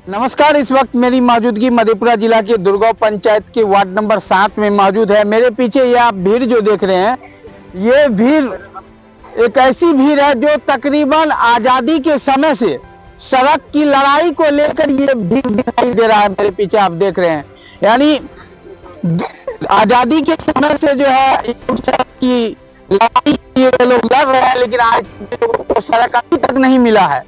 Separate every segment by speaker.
Speaker 1: नमस्कार। इस वक्त मेरी मौजूदगी मधेपुरा जिला के दुर्गांव पंचायत के वार्ड नंबर 7 में मौजूद है। मेरे पीछे ये आप भीड़ जो देख रहे हैं, ये भीड़ एक ऐसी भीड़ है जो तकरीबन आजादी के समय से सड़क की लड़ाई को लेकर ये भीड़ दिखाई दे रहा है। मेरे पीछे आप देख रहे हैं, यानी आजादी के समय से जो है सड़क की लड़ाई ये लोग लड़ रहे हैं, लेकिन आज तो सड़क अभी तक नहीं मिला है।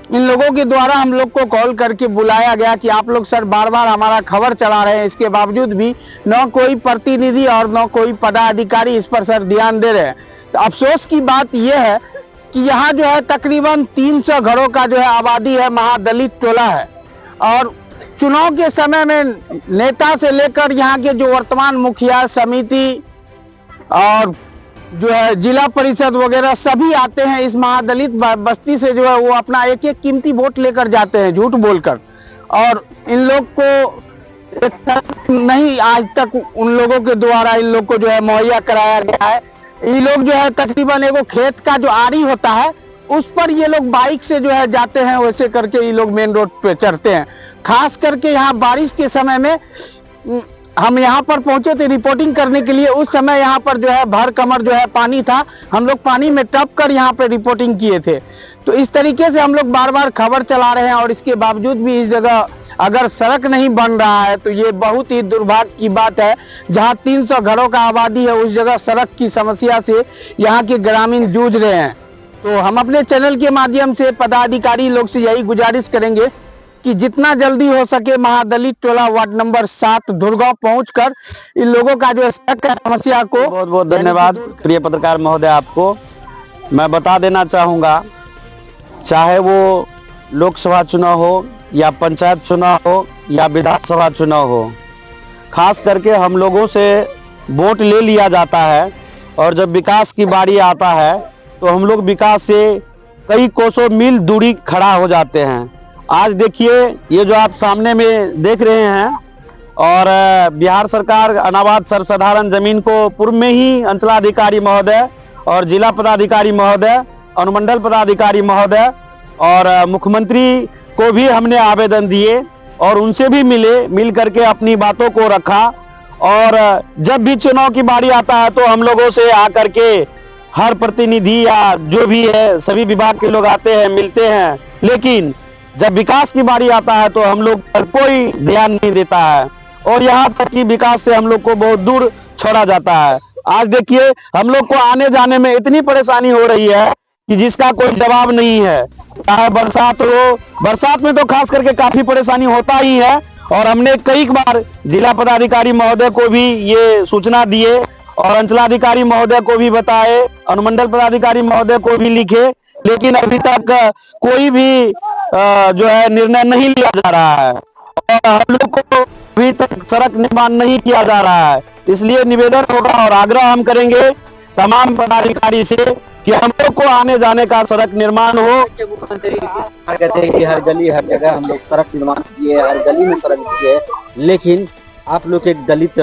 Speaker 1: इन लोगों के द्वारा हम लोग को कॉल करके बुलाया गया कि आप लोग सर बार बार हमारा खबर चला रहे हैं, इसके बावजूद भी न कोई प्रतिनिधि और न कोई पदाधिकारी इस पर सर ध्यान दे रहे हैं। तो अफसोस की बात यह है कि यहाँ जो है तकरीबन 300 घरों का जो है आबादी है, महादलित टोला है। और चुनाव के समय में नेता से लेकर यहाँ के जो वर्तमान मुखिया समिति और जो है जिला परिषद वगैरह सभी आते हैं इस महादलित बस्ती से, जो है वो अपना एक एक कीमती वोट लेकर जाते हैं झूठ बोलकर। और इन लोग को एक नहीं आज तक उन लोगों के द्वारा इन लोग को जो है मुहैया कराया गया है। ये लोग जो है तकरीबन एगो खेत का जो आरी होता है उस पर ये लोग बाइक से जो है जाते हैं, वैसे करके ये लोग मेन रोड पे चढ़ते हैं। खास करके यहाँ बारिश के समय में हम यहाँ पर पहुंचे थे रिपोर्टिंग करने के लिए। उस समय यहाँ पर जो है भर कमर जो है पानी था, हम लोग पानी में टप कर यहाँ पे रिपोर्टिंग किए थे। तो इस तरीके से हम लोग बार बार खबर चला रहे हैं और इसके बावजूद भी इस जगह अगर सड़क नहीं बन रहा है तो ये बहुत ही दुर्भाग्य की बात है। जहाँ 300 घरों का आबादी है उस जगह सड़क की समस्या से यहाँ के ग्रामीण जूझ रहे हैं। तो हम अपने चैनल के माध्यम से पदाधिकारी लोग से यही गुजारिश करेंगे कि जितना जल्दी हो सके महादलित टोला वार्ड नंबर 7 दुर्गांव पहुंचकर इन लोगों का जो सड़क का समस्या को।
Speaker 2: बहुत बहुत धन्यवाद प्रिय पत्रकार महोदय। आपको मैं बता देना चाहूँगा, चाहे वो लोकसभा चुनाव हो या पंचायत चुनाव हो या विधानसभा चुनाव हो, खास करके हम लोगों से वोट ले लिया जाता है और जब विकास की बारी आता है तो हम लोग विकास से कई कोसों मील दूरी खड़ा हो जाते हैं। आज देखिए ये जो आप सामने में देख रहे हैं, और बिहार सरकार अनाबाद सर्वसाधारण जमीन को पूर्व में ही अंचलाधिकारी महोदय और जिला पदाधिकारी महोदय, अनुमंडल पदाधिकारी महोदय और मुख्यमंत्री को भी हमने आवेदन दिए और उनसे भी मिल करके अपनी बातों को रखा। और जब भी चुनाव की बारी आता है तो हम लोगों से आकर के हर प्रतिनिधि या जो भी है सभी विभाग के लोग आते हैं, मिलते हैं, लेकिन जब विकास की बारी आता है तो हम लोग पर कोई ध्यान नहीं देता है और यहाँ तक कि विकास से हम लोग को बहुत दूर छोड़ा जाता है। आज देखिए हम लोग को आने जाने में इतनी परेशानी हो रही है कि जिसका कोई जवाब नहीं है। चाहे बरसात हो, बरसात में तो खास करके काफी परेशानी होता ही है और हमने कई बार जिला पदाधिकारी महोदय को भी ये सूचना दिए और अंचलाधिकारी महोदय को भी बताए, अनुमंडल पदाधिकारी महोदय को भी लिखे, लेकिन अभी तक कोई भी जो है निर्णय नहीं लिया जा रहा है और हम लोग को अभी तक सड़क निर्माण नहीं किया जा रहा है। इसलिए निवेदन होगा और आग्रह हम करेंगे तमाम पदाधिकारी से कि हम लोग को आने जाने का सड़क निर्माण हो।
Speaker 3: मुख्यमंत्री कहते हैं कि हर गली हर जगह हम लोग सड़क निर्माण किए, हर गली में सड़क किए, लेकिन आप लोग एक दलित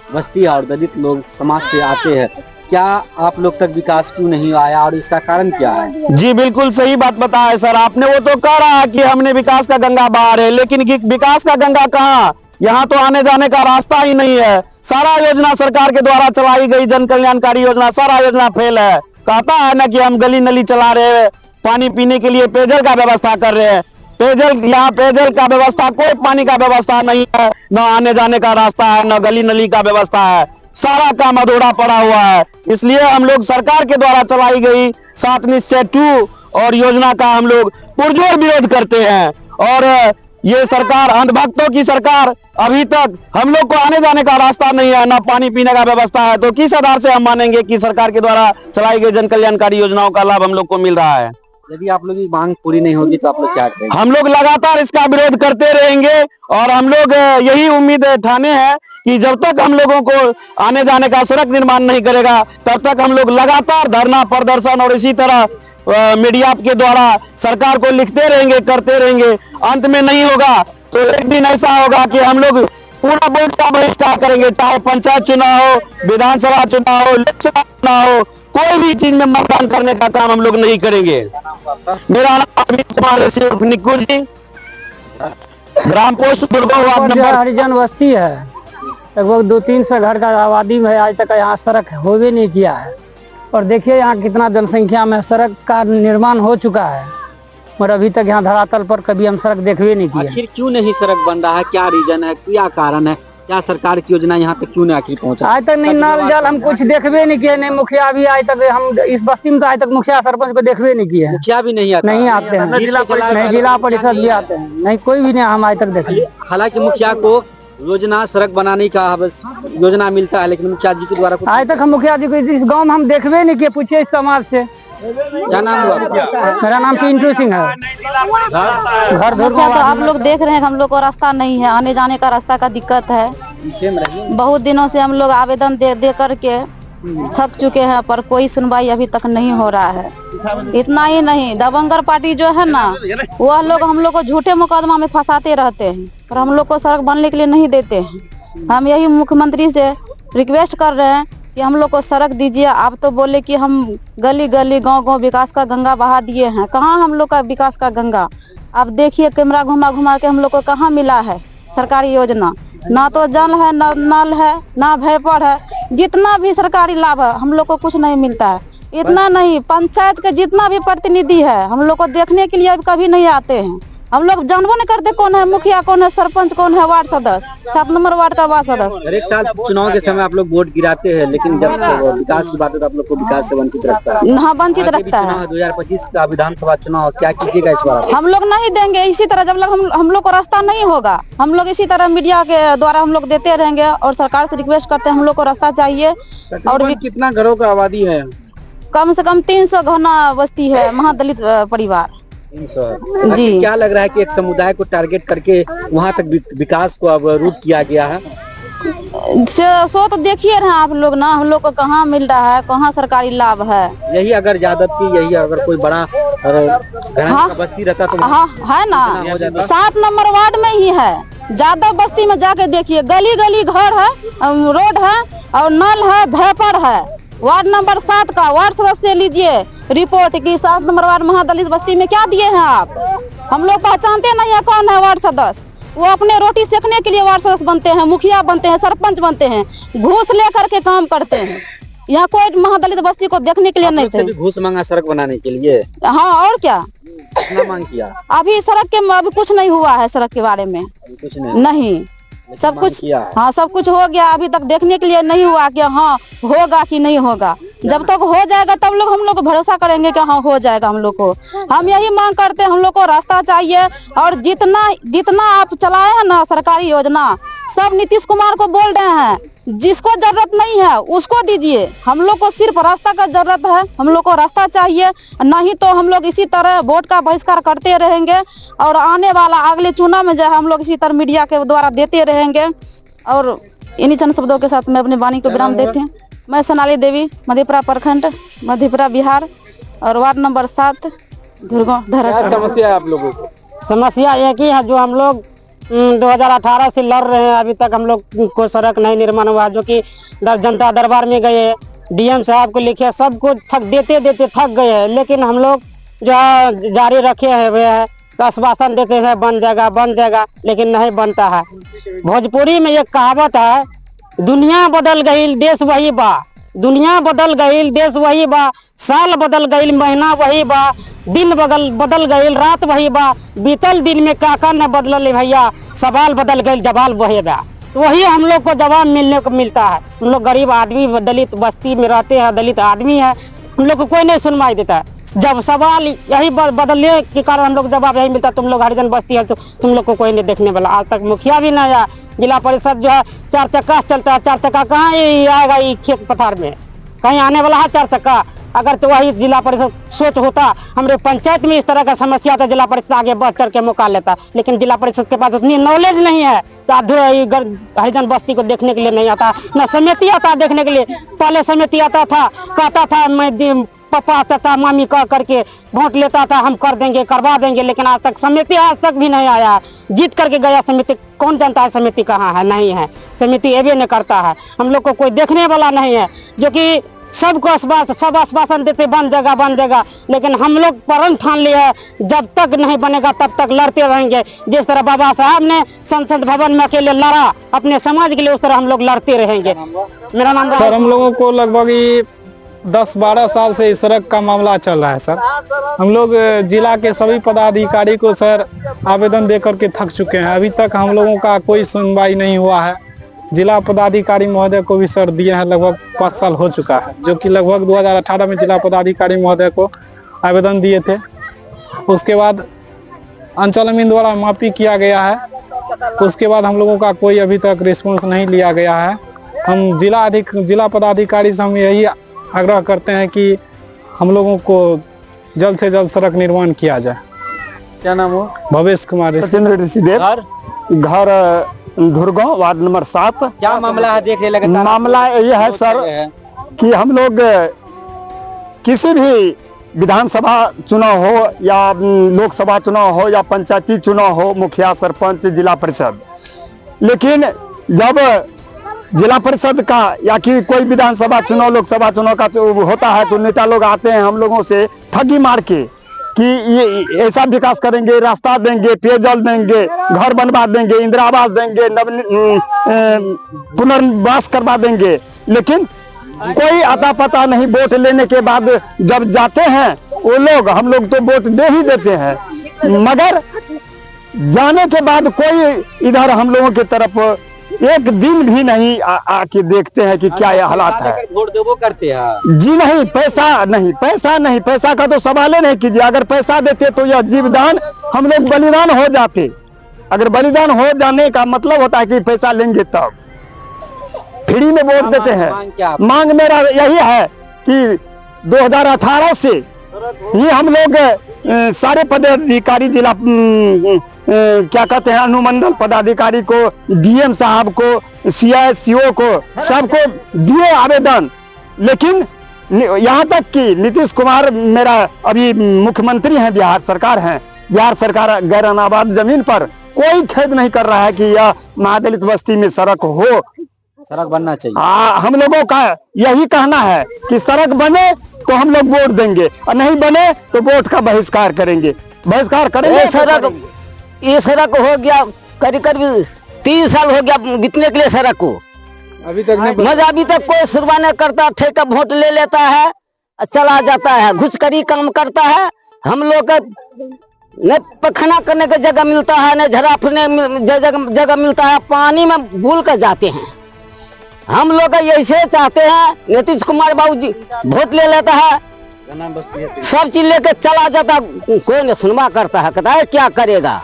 Speaker 3: बस्ती और दलित लोग समाज से आते हैं, क्या आप लोग तक विकास क्यों नहीं आया और इसका कारण क्या है?
Speaker 2: जी बिल्कुल सही बात बताया सर आपने। वो तो कह रहा है कि हमने विकास का गंगा बहा है, लेकिन विकास का गंगा कहाँ? यहाँ तो आने जाने का रास्ता ही नहीं है। सारा योजना सरकार के द्वारा चलाई गई जन कल्याणकारी योजना, सारा योजना फेल है। कहता है ना कि हम गली नली चला रहे हैं, पानी पीने के लिए पेयजल का व्यवस्था कर रहे हैं, पेयजल यहाँ पेयजल का व्यवस्था, कोई पानी का व्यवस्था नहीं है, न आने जाने का रास्ता है, न गली नली का व्यवस्था है, सारा काम अधूरा पड़ा हुआ है। इसलिए हम लोग सरकार के द्वारा चलाई गई 7 निश्चय 2 और योजना का हम लोग पुरजोर विरोध करते हैं। और ये सरकार अंधभक्तों की सरकार, अभी तक हम लोग को आने जाने का रास्ता नहीं है, ना पानी पीने का व्यवस्था है, तो किस आधार से हम मानेंगे कि सरकार के द्वारा चलाई गई जन कल्याणकारी योजनाओं का लाभ हम लोग को मिल रहा है?
Speaker 3: यदि आप लोग की मांग पूरी नहीं होगी तो आप लोग क्या करेंगे?
Speaker 2: हम लोग लगातार इसका विरोध करते रहेंगे और हम लोग यही उम्मीद ठाने हैं कि जब तक हम लोगों को आने जाने का सड़क निर्माण नहीं करेगा तब तक हम लोग लगातार धरना प्रदर्शन और इसी तरह मीडिया के द्वारा सरकार को लिखते रहेंगे, करते रहेंगे। अंत में नहीं होगा तो एक दिन ऐसा होगा कि हम लोग पूरा वोट का बहिष्कार करेंगे, चाहे पंचायत चुनाव हो, विधानसभा चुनाव हो, लोकसभा चुनाव हो, कोई भी चीज में मतदान करने का काम हम लोग नहीं करेंगे। मेरा नाम अमित कुमार निक्कू जी। ग्राम पोस्ट दुर्गा वार्ड
Speaker 4: जो
Speaker 2: नंबर
Speaker 4: हरिजन बस्ती है, लगभग 200-300 घर का आबादी में आज तक यहाँ सड़क होवे नहीं किया है। और देखिए यहाँ कितना जनसंख्या में सड़क का निर्माण हो चुका है, और अभी तक यहाँ धरातल पर कभी हम सड़क देखवे नहीं किया।
Speaker 3: आखिर क्यों नहीं सड़क बन रहा है? क्या रीजन है, क्या कारण है? क्या सरकार की योजना यहाँ तक क्यों नहीं आखिर पहुँचा?
Speaker 4: आज तक नहीं नल जल हम कुछ देखवे नहीं किए, नहीं मुखिया भी आज तक, हम इस बस्ती में तो आज तक मुखिया सरपंच को देखवे नहीं किए हैं।
Speaker 3: मुखिया भी नहीं आता?
Speaker 4: नहीं आते हैं, नहीं जिला परिषद भी आते हैं, नहीं कोई भी नहीं हम आज तक देखे।
Speaker 3: हालांकि मुखिया को योजना सड़क बनाने का बस योजना मिलता है, लेकिन मुखिया जी के द्वारा कुछ
Speaker 4: आज तक हम मुखिया जी को इस गांव में हम देखवे नहीं किए। पूछिए इस समाज से।
Speaker 3: क्या नाम हुआ आपका?
Speaker 4: मेरा नाम पिंटू सिंह है। घर
Speaker 5: समस्या तो आप लोग देख रहे हैं, हम लोग को रास्ता नहीं है, आने जाने का रास्ता का दिक्कत है। बहुत दिनों से हम लोग आवेदन दे करके थक चुके हैं, पर कोई सुनवाई अभी तक नहीं हो रहा है। इतना ही नहीं, दबंगर पार्टी जो है ना, वह लोग हम लोग को झूठे मुकदमा में फंसाते रहते हैं, पर हम लोग को सड़क बनने के लिए नहीं देते हैं। हम यही मुख्यमंत्री से रिक्वेस्ट कर रहे हैं कि हम लोग को सड़क दीजिए। आप तो बोले कि हम गली गली गांव गांव विकास का गंगा बहा दिए हैं, कहाँ हम लोग का विकास का गंगा? आप देखिए कैमरा घुमा घुमा के हम लोग को कहाँ मिला है सरकारी योजना? ना तो जल है, ना नल है, ना भेपर है। जितना भी सरकारी लाभ है हम लोग को कुछ नहीं मिलता है। इतना नहीं, पंचायत के जितना भी प्रतिनिधि है हम लोग को देखने के लिए अब कभी नहीं आते हैं। हम लोग जानबो नहीं करते कौन है मुखिया, कौन है सरपंच, कौन है वार्ड सदस्य, 7 नंबर वार्ड का वार्ड सदस्य।
Speaker 3: हर एक साल चुनाव के समय आप लोग वोट गिराते हैं, लेकिन जब विकास की बात है तो आप लोग को विकास से वंचित रखता है।
Speaker 5: हाँ, वंचित रखता है।
Speaker 3: 2025 का विधानसभा चुनाव, क्या कीजिएगा इस बार?
Speaker 5: हम लोग नहीं देंगे इसी तरह, जब लग हम लोग को रास्ता नहीं होगा। हम लोग इसी तरह मीडिया के द्वारा हम लोग देते रहेंगे और सरकार से रिक्वेस्ट करते हैं हम लोग को रास्ता चाहिए। और
Speaker 1: कितना घरों का आबादी है?
Speaker 5: कम से कम 300 घना बस्ती है, महादलित परिवार।
Speaker 3: 300
Speaker 5: जी।
Speaker 3: क्या लग रहा है कि एक समुदाय को टारगेट करके वहाँ तक विकास को अब रूट किया गया है?
Speaker 5: सो तो देखिए रहे आप लोग ना, हम लोग को कहाँ मिल रहा है, कहाँ सरकारी लाभ है।
Speaker 3: यही अगर यादव की, यही अगर कोई बड़ा घराना का बस्ती रहता तो
Speaker 5: हाँ है ना, 7 नंबर वार्ड में ही है। जादव बस्ती में जाके देखिए, गली गली घर है, रोड है और नल है, भेपर है। वार्ड नंबर 7 का वार्ड सदस्य लीजिए रिपोर्ट की 7 नंबर वार्ड महादलित बस्ती में क्या दिए हैं आप? हम लोग पहचानते नहीं है कौन है वार्ड सदस्य। वो अपने रोटी सेकने के लिए वार्ड सदस्य बनते हैं, मुखिया बनते हैं, सरपंच बनते हैं, घूस लेकर के काम करते हैं। यहाँ कोई महादलित बस्ती को देखने के लिए नहीं थे।
Speaker 3: घूस मांगा सड़क बनाने के लिए?
Speaker 5: हाँ, और क्या?
Speaker 3: कितना मांग किया?
Speaker 5: अभी सड़क के अभी कुछ नहीं हुआ है, सड़क के बारे में
Speaker 3: कुछ नहीं।
Speaker 5: सब कुछ, हाँ सब कुछ हो गया, अभी तक देखने के लिए नहीं हुआ कि हाँ होगा कि नहीं होगा। जब तक हो जाएगा तब लोग हम लोग को भरोसा करेंगे कि हाँ हो जाएगा। हम लोग को, हम यही मांग करते हैं, हम लोग को रास्ता चाहिए। और जितना आप चलाए हैं ना सरकारी योजना, सब नीतीश कुमार को बोल रहे हैं, जिसको जरूरत नहीं है उसको दीजिए। हम लोग को सिर्फ रास्ता का जरूरत है, हम लोग को रास्ता चाहिए, नहीं तो हम लोग इसी तरह वोट का बहिष्कार करते रहेंगे। और आने वाला अगले चुनाव में जो है हम लोग इसी तरह मीडिया के द्वारा देते रहेंगे। और इन्हीं चंद शब्दों के साथ मैं अपनी वाणी को विराम देती हूँ। मैं सोनाली देवी, मधेपुरा प्रखंड, मधेपुरा बिहार, और वार्ड नंबर 7
Speaker 1: क्या समस्या है आप लोगों को?
Speaker 4: समस्या एक ही है, जो हम लोग 2018 से लड़ रहे हैं, अभी तक हम लोग को सड़क नहीं निर्माण हुआ। जो कि जनता दरबार में गए, डीएम साहब को लिखे, सबको देते थक गए हैं, लेकिन हम लोग जो है जारी रखे हुए है, आश्वासन देते हैं बन जाएगा, लेकिन नहीं बनता है। भोजपुरी में एक कहावत है, दुनिया बदल गई देश वही बा। दुनिया बदल गई देश वही बा, साल बदल गई महीना वही बा, दिन बदल गई रात वही बा, बीतल दिन में काका न बदल भैया, सवाल बदल गई जवाल वही बा। तो वही हम लोग को जवाब मिलने को मिलता है। हम लोग गरीब आदमी दलित बस्ती में रहते हैं, दलित आदमी है, हम लोग को कोई नहीं सुनवाई देता है। जब सवाल यही बदलने के कारण हम लोग जवाब यही मिलता, तुम लोग हरिजन बस्ती है तो तुम लोग को कोई नहीं देखने वाला। आज तक मुखिया भी नहीं आया, जिला परिषद जो है 4 चक्का चलता है, 4 चक्का कहाँ आएगा ये खेत पथार में, कहीं आने वाला है 4 चक्का? अगर तो वही जिला परिषद सोच होता, हमारे पंचायत में इस तरह का समस्या था, जिला परिषद आगे बढ़ चढ़ के मौका लेता, लेकिन जिला परिषद के पास उतनी नॉलेज नहीं है। हरिजन बस्ती को देखने के लिए नहीं आता, न समिति आता देखने के लिए। पहले समिति आता था, कहता था मैं पापा चाचा मामी कह करके वोट लेता था, हम कर देंगे करवा देंगे, लेकिन आज तक समिति आज तक भी नहीं आया। जीत करके गया समिति, कौन जानता है समिति कहाँ है? नहीं है, समिति ये भी नहीं करता है। हम लोग को कोई देखने वाला नहीं है। जो कि सबको सब आश्वासन देते बन जाएगा, लेकिन हम लोग प्रण ठान लिया है जब तक नहीं बनेगा तब तक लड़ते रहेंगे। जिस तरह बाबा साहब ने संसद भवन में अकेले लड़ा अपने समाज के लिए, उस तरह हम लोग लड़ते रहेंगे। मेरा नाम
Speaker 6: सर, हम लोगों को लगभग 10-12 साल से इस सड़क का मामला चल रहा है सर। हम लोग जिला के सभी पदाधिकारी को सर आवेदन दे करके थक चुके हैं, अभी तक हम लोगों का कोई सुनवाई नहीं हुआ है। जिला पदाधिकारी महोदय को भी सर दिए हैं, लगभग 5 साल हो चुका है, जो कि लगभग 2018 में जिला पदाधिकारी महोदय को आवेदन दिए थे। उसके बाद अंचल अमीन द्वारा माफी किया गया है, उसके बाद हम लोगों का कोई अभी तक रिस्पॉन्स नहीं लिया गया है। हम जिला पदाधिकारी से हम यही आग्रह करते हैं कि हम लोगों को जल्द से जल्द सड़क निर्माण किया जाए।
Speaker 3: क्या नाम हो?
Speaker 6: भवेश कुमार
Speaker 2: सचिंद्र ऋषिदेव, घर धुरगांव, वार्ड नंबर 7।
Speaker 3: क्या मामला है? देख रहे
Speaker 2: मामला ये है सर कि हम लोग किसी भी विधानसभा चुनाव हो या लोकसभा चुनाव हो या पंचायती चुनाव हो, मुखिया, सरपंच, जिला परिषद, लेकिन जब जिला परिषद का या कि कोई विधानसभा चुनाव, लोकसभा चुनाव का होता है तो नेता लोग आते हैं हम लोगों से ठगी मार के कि ये ऐसा विकास करेंगे, रास्ता देंगे, पेयजल देंगे, घर बनवा देंगे, इंदिरा आवास देंगे, पुनर्वास करवा देंगे, लेकिन कोई अता पता नहीं। वोट लेने के बाद जब जाते हैं वो लोग, हम लोग तो वोट दे ही देते हैं, मगर जाने के बाद कोई इधर हम लोगों की तरफ एक दिन भी नहीं आके देखते हैं कि क्या यह हालात है।
Speaker 3: वोट देवो करते हैं
Speaker 2: जी नहीं, पैसा का तो सवाल ही नहीं कीजिए। अगर पैसा देते तो यह जीवदान हम लोग बलिदान हो जाते। अगर बलिदान हो जाने का मतलब होता है कि पैसा लेंगे तब फ्री में वोट देते हैं। मांग मेरा यही है कि 2018 से ही हम लोग सारे पदाधिकारी, जिला क्या कहते हैं, अनुमंडल पदाधिकारी को, डीएम साहब को, सीआईसीओ को, सबको दिए आवेदन, लेकिन यहाँ तक कि नीतीश कुमार मेरा अभी मुख्यमंत्री हैं, बिहार सरकार हैं, बिहार सरकार गैर अनाबाद जमीन पर कोई खेद नहीं कर रहा है कि यह महादलित बस्ती में सड़क हो।
Speaker 3: सड़क बनना चाहिए।
Speaker 2: हम लोगों का यही कहना है कि सड़क बने तो हम लोग वोट देंगे, और नहीं बने तो वोट का बहिष्कार करेंगे।
Speaker 7: ये सड़क हो गया करीब 3 साल हो गया बीतने के लिए सड़क को,
Speaker 6: अभी तक नहीं।
Speaker 7: अभी तक कोई सुनवाई नहीं करता। ठेका वोट ले लेता है, चला जाता है, घुसखोरी काम करता है। हम लोग न पखना करने की जगह मिलता है, न झड़ा फिरने जगह मिलता है, पानी में भूल कर जाते हैं। हम लोग ऐसे चाहते हैं, नीतीश कुमार बाबू जी वोट ले लेता है, सब चीज लेके चला जाता, कोई नहीं सुनवा करता है, कहता है क्या करेगा।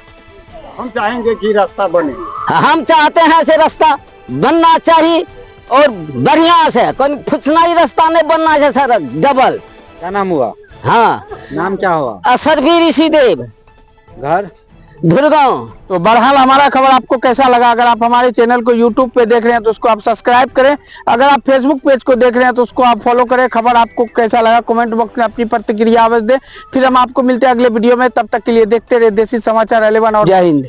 Speaker 2: हम चाहेंगे कि रास्ता बने,
Speaker 7: हम चाहते हैं ऐसे रास्ता बनना चाहिए और बढ़िया से, कोई फुसनाई रास्ता नहीं बनना चाहिए, सड़क डबल।
Speaker 3: क्या नाम हुआ?
Speaker 7: हाँ,
Speaker 3: नाम क्या हुआ?
Speaker 7: असरफी ऋषिदेव,
Speaker 3: घर
Speaker 7: धुरगांव।
Speaker 1: तो बहरहाल हमारा खबर आपको कैसा लगा? अगर आप हमारे चैनल को YouTube पे देख रहे हैं तो उसको आप सब्सक्राइब करें, अगर आप Facebook पेज को देख रहे हैं तो उसको आप फॉलो करें। खबर आपको कैसा लगा कमेंट बॉक्स में अपनी प्रतिक्रिया अवश्य दें। फिर हम आपको मिलते हैं अगले वीडियो में, तब तक के लिए देखते रहे देसी समाचार 11 और जय हिंद।